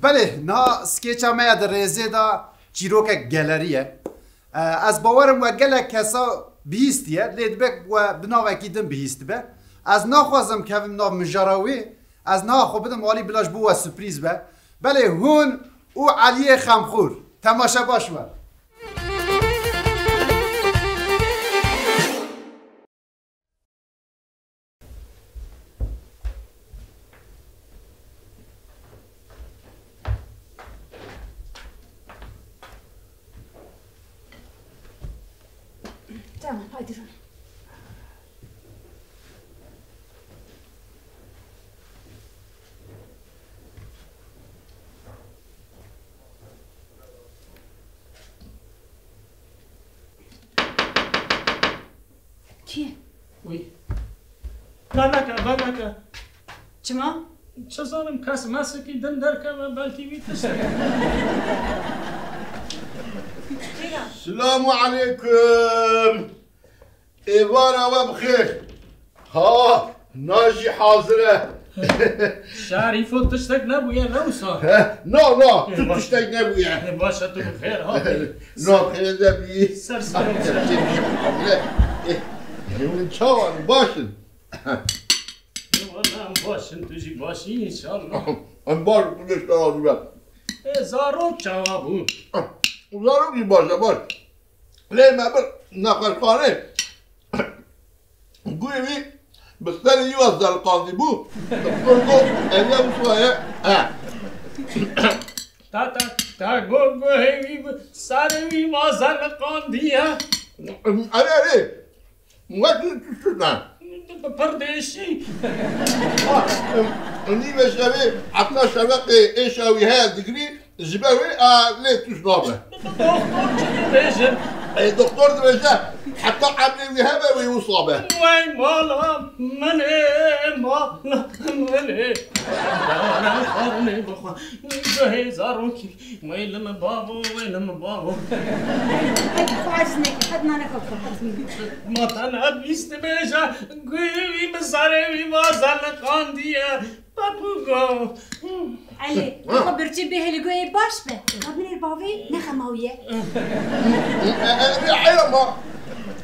بله نا سکیچا ما در ریزه دا چیروک گلریه از باورم و گله کسا بیستیه لید بک و بناوکی دم بیست به از ناخوازم که ناو مجاراوی از ناخو بدم والی بلاش بو و سپریز به بله هون او علی خمخور تماشا باش و Tamam, hadi Rana. Ki? Uy. Banaka. Çima? Çazanım kas masaki döndürken ben belki bir tuşlar. السلام عليكم ايوانا وبخير ها ناجي حاضرة شريف تشتاق نبويا نوصا لا تشتاق نبويا باشا تو بخير ها لا خير نبي سر من شاور باشن والله باشن تجي باشي ان شاء الله ام باش كلش راضي بقى زارو جوابو زارو بي باشا باش ليه ما بر نقل خانه قولي بس تاني يوزع القاضي بو تقولوا ايام شويه تا گو هی ساروی مازن قاندیا علي ما تشوفنا پردیشی اني بشوي عطنا شبكه ايش اوي هاد دغري زباوي ليه تشنابه دکتر چی بیشن اي دكتور دبجه حتى عملي وهبه ويوصابه وای مالا منه دارم خارنه بخوا به هزارو کی ویلم بابو Hadi kuazine, hadi nane kalk. ماتن بیست بیشا گویی مساره وازن قاندیا پاپوگو Ali, خبرتي به اللي قوي باش به. قبل البابي نخماوية. حيرة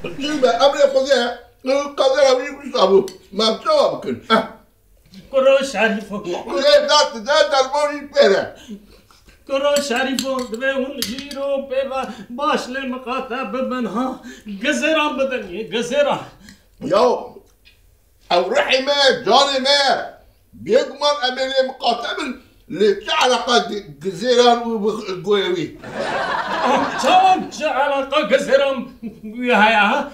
جيبه امري خذيها القدر ويوصابه ما بتوابكن کرو شریفو خذيها ذات دربوني بيره کرو شریفو دوی اون جیرو پیوا باش للمقاطع بمنها گزران بدنی گزران يو او رحمه جاني ما بيضمن امري مقاتل لتعلق جزيران وقويوي چه علاقه گزران ویاها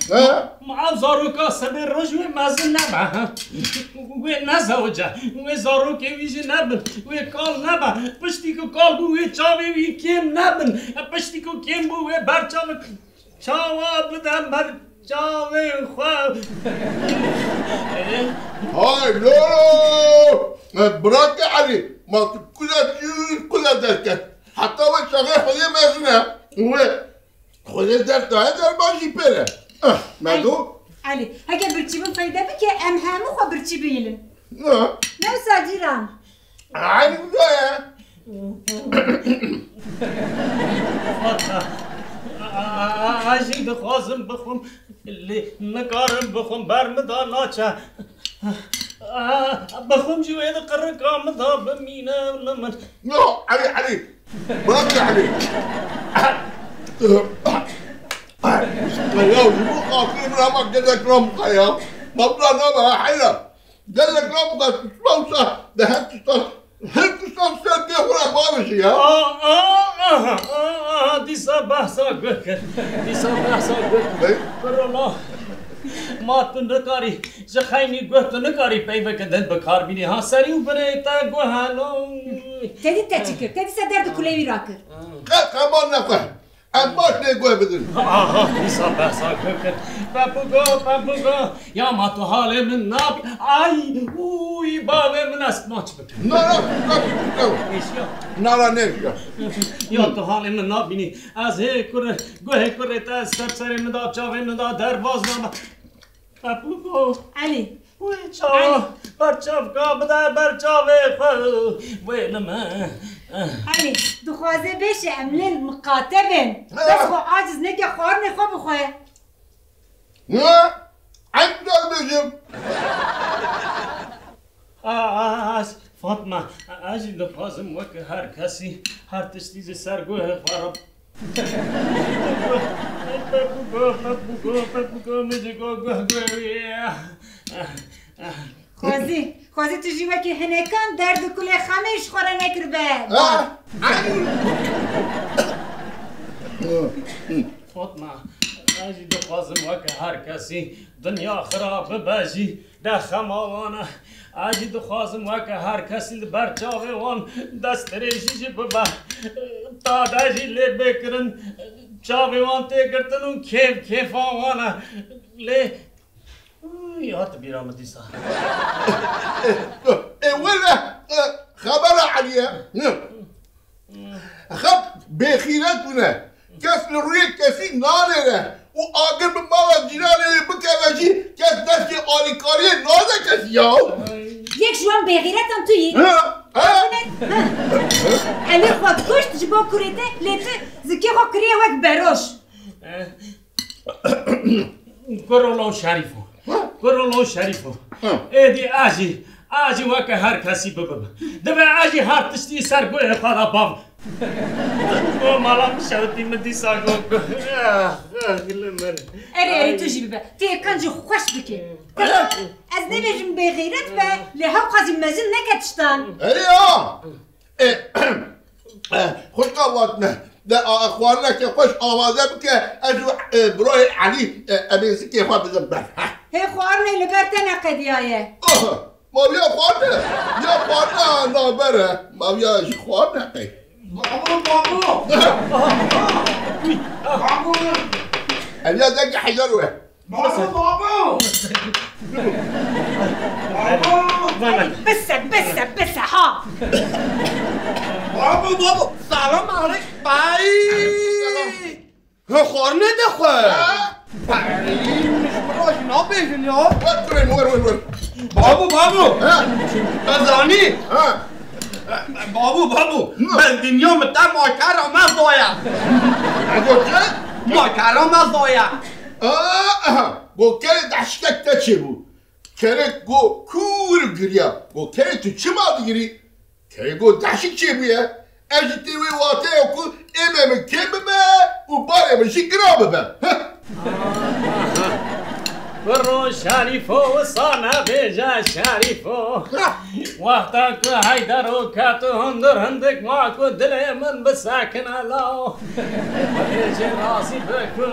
مع زاروکا سبر رجوی مازن نبا و نزوجه و زاروکی ویجی نبن و کال نبا پشتی کو کال بو و چاوی وی کم نبن پشتی کو کم بو و برچاو چاوا بدم بر چاوی خواه هاي لو براك علي ما كلها دركت حتى وين شغال خذيه مازنه و خذيه دركت هذا ماشي بيره مادو Ali, hadi berçi bu fayda bir ki emhamı خبرتي بيلن. Ne sadiran? عيني وياه عاجي دخوازم بخم اللي نقارن بخم برمدا ناچا بخم جويد قرقا مضا بمينا لمن لا علي براك علي يا مو قاصر رامك جزاك رامك يا مبلغ نبها حيله جزاك رامك تسمعوا ده هل تصل بيه ولا بابش يا دي صباح صاقك دي صباح صاقك والله ما تنكاري زخايني قوت تنكاري بيبا كدن بكار بيني ها سري وبريتا قوهانو Tedi teçikir, tedi sederdi kulevi rakır. كمان نفهم أباش نقول بدل دي صباح صاقك بابوغو يا ما تهالي من نابي اي وي بابي من اسماش بك لا ايش يا نرى نرجع يا تهالي من نابيني از هيك قوه كرتا سرسري من داب چاوي من داب درواز نام بابوغو Ali, وي چاو برچاو کا بدا برچاوي وي لما علی دخوازه بشه املین مقاتبن بس خو عاجز نکه خوار نخوا بخواه نه عندك بجم فاطمه اجي دخوازم وك هر کسی هر تشتیز سرگوه خراب خوازی تو جیوه که هنکان درد کل خمش خوره نکر به فاطمه اجي دخوازم وك هر کسی دنیا خراب باجی ده خماوانه اجي دخوازم وك هر کسی بر جاوه وان دست ریشی ببا تا داجی لی بکرن جاوه وان تی کرتنون کیف آوانه لی یاد بیرام دیسا ولا خبر عليا خب بخيرتنا كاس الريق كاسي نانره وآقر بمالا جيرانه بكالاشي كاس دستي آليكاري نانه كاسي ياو یک جوان بغیرتم تویی؟ امیر خود کشت جبا کریده لیته زکی خود کریه وقت بروش کرولو شریفو ایدی آجی وقت هر کسی ببب دبه آجی هر تشتی سرگوه خدا باب مالا مشاوتی مدی ساگو اری تو جی ببه تی کنجی خوش بکی از نبیجم بغیرت به لحب قضی مزل نکتشتن خوش قواتنا ده اخواننا که خوش آماده بکه اجو برای علی امیسی که خواه بزنبر هی خوارنه لبرتن قدیایه ما بیا خوانه نابره ما بیا خوانه قی بابو بیا دنگ حجروه بابو بس ها بابو سلام علیک بای خوار ندخواه بای مشبراش نابیشن یا ور بابو ازانی بابو من دنیا متر ماکرم از دایا ماکرم از دایا گو کره دشکک تا چه بود کره گو کور گریا گو کره تو چه مادی گری کره گو دشک چه بویه اجتی وی واته اکو ایمه که ببه و باره بشی گرا ببه برو شریفو سانا بیجا شریفو وقتا که حیدرو کاتو هندک ما کو دل من بساکن الاو خدیج راضی بکو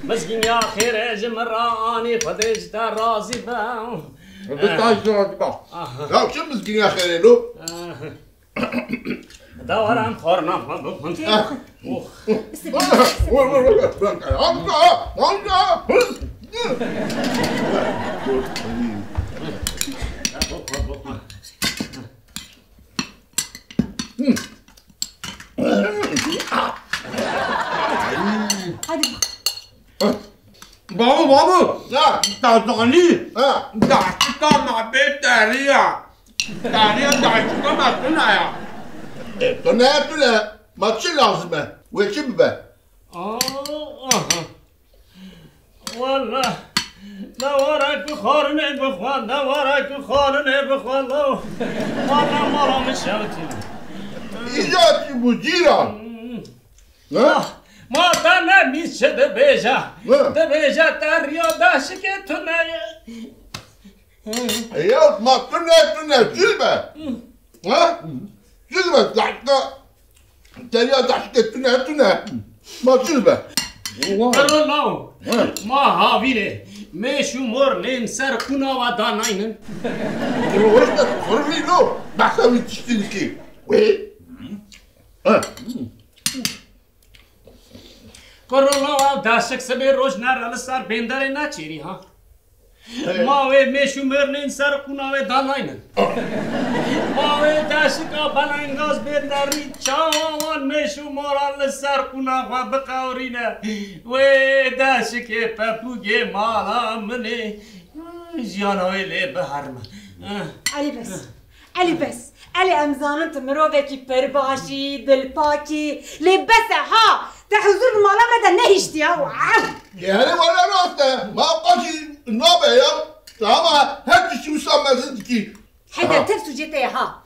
مسکین یا خیر جمرانی خدیج تا راضی باو لا چه مسکین یا خیره لو دورم خورنا بکن بابو دادانی داشتا نبه دریا داشتا نتونه تو نه ما چه لازمه و چه ببه والله نوارك خورني بخوان نوارك خورني بخوان والله مرة مشاوتي ایجاد چی بود جیران ما تنه میشه دبیجا تریا داشت که تو نه یا ما تو نه جلبه جلبه داشتا تریا داشت که تو نه ما جلبه برو ما هاویره میشو مرنین سر خونا و داناینن خورمی نو بخوی تشتید که وی کرونا داشک سبی روز نرال سر بندره نچیری ها ما وی میشو مرنین سر خونا و داناینن ما وی داشکا بلنگاز بندری چاوان میشو مرال سر خونا و بقاورینه وی داشک پپوگه مالا منه جیانوی لی بهرم علی بس علی امزانم تو مروفکی پرباشی دلپاکی لبسه ها ده حضور مالا مده نهیشتی ها یعنی ولی راسته ما قاشی نابه یا اما هر چی مسامزه کی حدا تفسو جيتي ها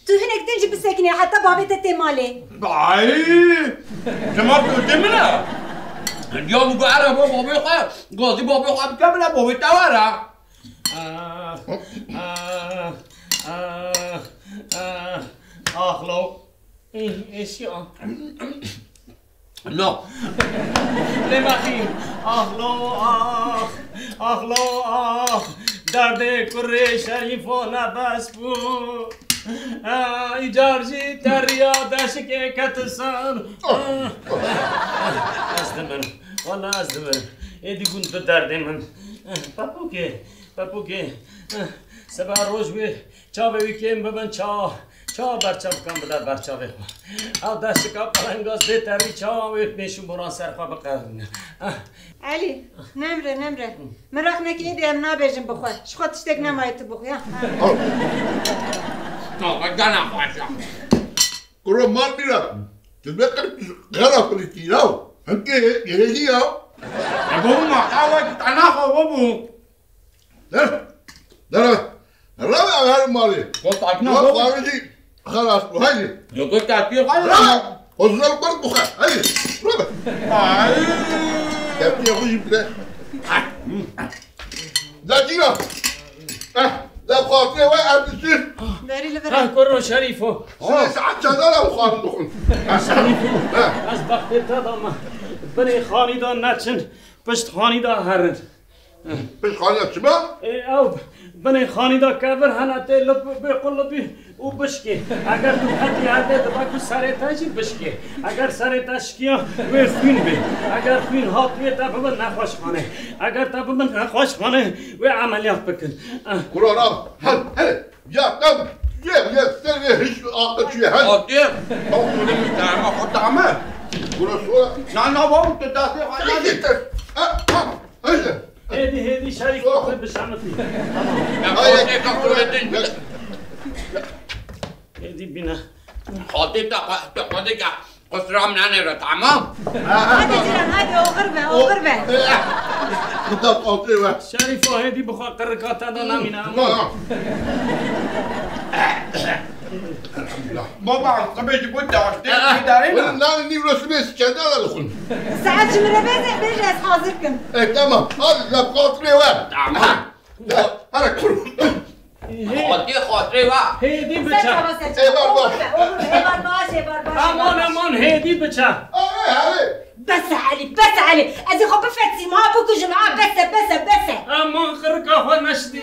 تو هناك تنجي بالساكنة حتى بابي تتي مالي باي جماعة قدمنا اليوم قاعد بابي خير قاضي بابي خير كاملة بابي توارا اخلو ايش يا لا لما خير اخلو اخلو درد کره شریفانه بس بود ایجارجی دریا دشک کتسان از من والا از من ایدی گوند به درد من پاپو که سبا روز بی چا به ویکیم ببن چا برچا بکن بدر برچا بخوا او دشکا پرنگاز بیتری چا ویک میشون بران سرخوا بقرن علي نمره مراخ نكي ايدي ام نابجم بخوي شخوت تشتك نمايت بخوي ها قانا خواشا کرو مال میرا تبقى غرا فلسطيناو هنكي يهيا ابو ما قاوة تناخو بابو دارا الرابع غير مالي قلت عكنا ما بابو خارجي خلاص وهاي قلت عكي خلاص لا وصل برضو خا هاي رابع كيف يخرج بلا لا جينا لا خاطري واقع بالسيف داري لبرا کرو شریفو ساعات شغالة وخارج دخل شریفو از وقتی تا دام بنی خانی دا نچن پشت خانی دا هرن بس خالي شباب او بنی خانی دا کبر هنته لب بقلبی او بشکی اگر تو خطی هده دبا کو سر تاجی بشکی اگر سر تشکیا و خوین بی اگر خوین هاتوی تا بمن نخوش خانه اگر تا بمن نخوش خانه و عملیات بکن كلها راب هل يا قم يا سر هيش آقا شيء هل قاضي بابو لم تعمل خد عمل كلها صورة نانا بابو تدافع عن هيدا هدی شریف خود بشامتی قاضي كفرتين هدی بینا قاضي تقاضي قصرام نانيرا تمام هذا جيران هذا غربة كنت قاطري واحد شریف هدی بخوا قرقات دا نمینا بابا قبل جبت دارتين دارينا نعم نيفروس بس كذا لا دخل ساعات جمرة بيجي حاضركم تمام هذا قاطري واحد تمام أنا كل قاضي خاطري وا هدی بچه امان هدی بچه بس علي ازي خب بفتسي ما بكو جماعة بس امان خرقا خو نشدی